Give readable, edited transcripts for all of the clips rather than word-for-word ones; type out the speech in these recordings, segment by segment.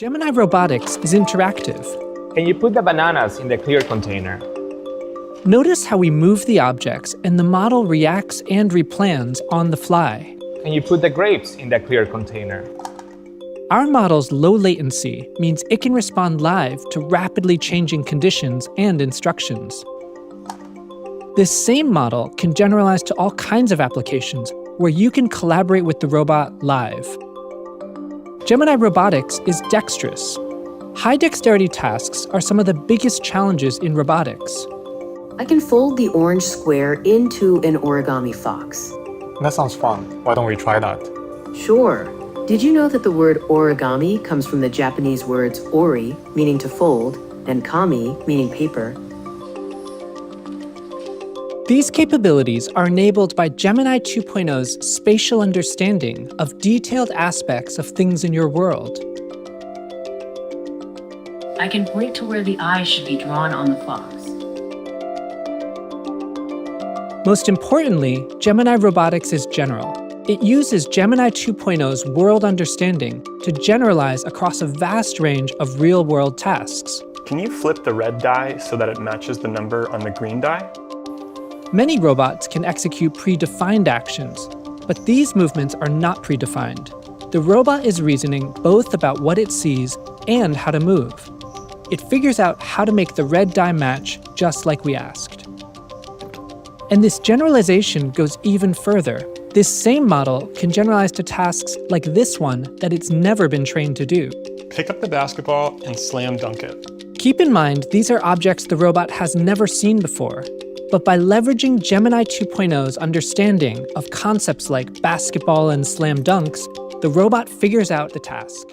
Gemini Robotics is interactive. Can you put the bananas in the clear container? Notice how we move the objects and the model reacts and replans on the fly. Can you put the grapes in the clear container? Our model's low latency means it can respond live to rapidly changing conditions and instructions. This same model can generalize to all kinds of applications where you can collaborate with the robot live. Gemini Robotics is dexterous. High-dexterity tasks are some of the biggest challenges in robotics. I can fold the orange square into an origami fox. That sounds fun. Why don't we try that? Sure. Did you know that the word origami comes from the Japanese words ori, meaning to fold, and kami, meaning paper? These capabilities are enabled by Gemini 2.0's spatial understanding of detailed aspects of things in your world. I can point to where the eye should be drawn on the fox. Most importantly, Gemini Robotics is general. It uses Gemini 2.0's world understanding to generalize across a vast range of real-world tasks. Can you flip the red die so that it matches the number on the green die? Many robots can execute predefined actions, but these movements are not predefined. The robot is reasoning both about what it sees and how to move. It figures out how to make the red die match just like we asked. And this generalization goes even further. This same model can generalize to tasks like this one that it's never been trained to do. Pick up the basketball and slam dunk it. Keep in mind, these are objects the robot has never seen before. But by leveraging Gemini 2.0's understanding of concepts like basketball and slam dunks, the robot figures out the task.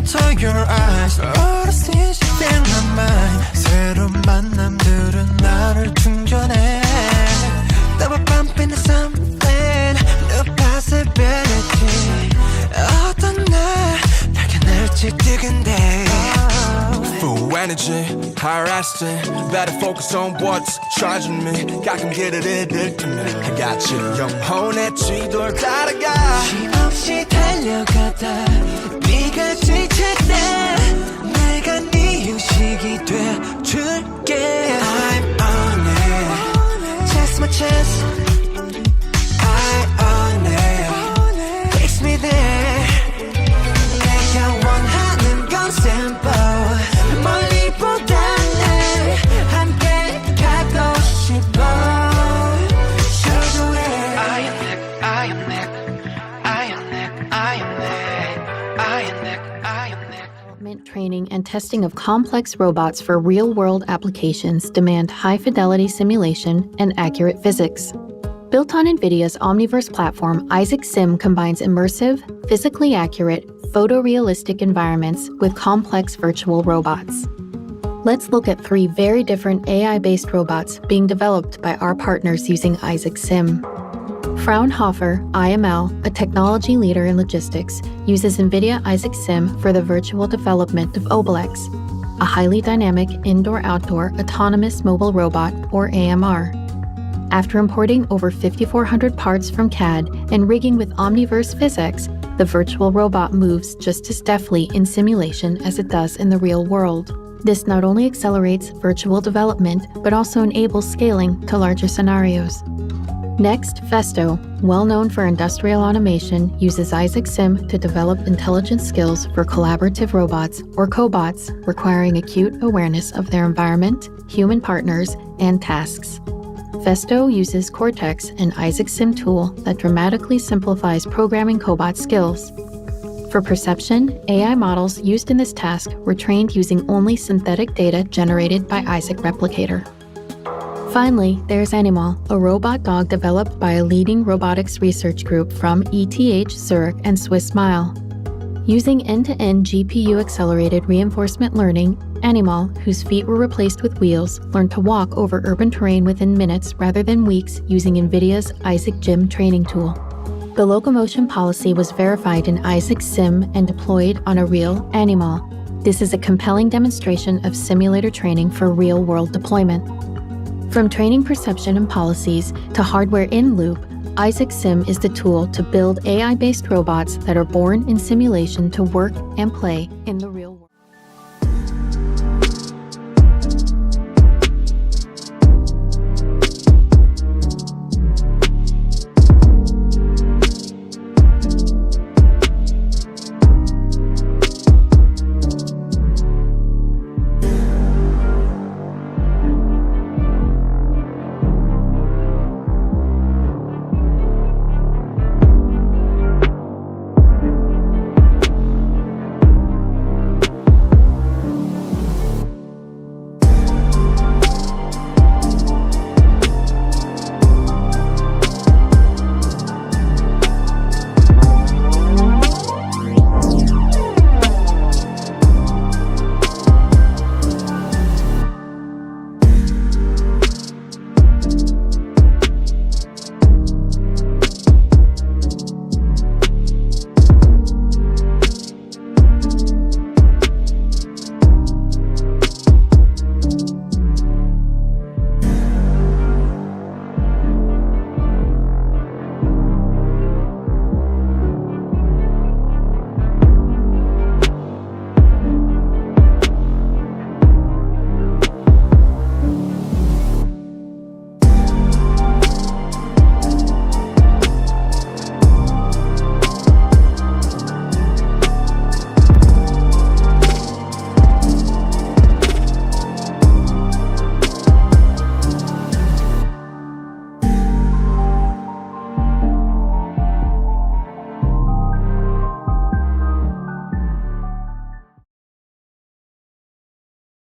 to your eyes. All I see is you in my mind. 새로운 만남들은 나를 충전해. Double bump into something, new possibility. 어떤 날 발견할지 뜨근데. Full energy, higher estimate. Better focus on what's charging me. 가끔 길을 잃을 때면 I got you. 영혼의 지도를 따라가. 힘없이 달려가다 네가 지칠 때 내가 네 휴식이 돼줄게. I'm on it. Just my chance. I own it. Takes me there. 내가 원하는 건 simple. 멀리보다는 함께 가고 싶어. Show the way. I am Nick, I am Nick, I am Nick, I am Nick, I am Nick, I am Nick. Development, training, and testing of complex robots for real-world applications demand high-fidelity simulation and accurate physics. Built on NVIDIA's Omniverse platform, Isaac Sim combines immersive, physically accurate, photorealistic environments with complex virtual robots. Let's look at 3 very different AI-based robots being developed by our partners using Isaac Sim. Fraunhofer IML, a technology leader in logistics, uses NVIDIA Isaac Sim for the virtual development of Obelix, a highly dynamic indoor-outdoor autonomous mobile robot, or AMR. After importing over 5,400 parts from CAD and rigging with Omniverse physics, the virtual robot moves just as deftly in simulation as it does in the real world. This not only accelerates virtual development, but also enables scaling to larger scenarios. Next, Festo, well known for industrial automation, uses Isaac Sim to develop intelligence skills for collaborative robots, or cobots, requiring acute awareness of their environment, human partners, and tasks. Festo uses Cortex, an Isaac Sim tool that dramatically simplifies programming cobot skills. For perception, AI models used in this task were trained using only synthetic data generated by Isaac Replicator. Finally, there's Animal, a robot dog developed by a leading robotics research group from ETH Zurich and Swiss Mile. Using end-to-end GPU-accelerated reinforcement learning, Animal, whose feet were replaced with wheels, learned to walk over urban terrain within minutes rather than weeks using NVIDIA's Isaac Gym training tool. The locomotion policy was verified in Isaac Sim and deployed on a real Animal. This is a compelling demonstration of simulator training for real-world deployment. From training perception and policies to hardware in-loop, Isaac Sim is the tool to build AI-based robots that are born in simulation to work and play in the real world.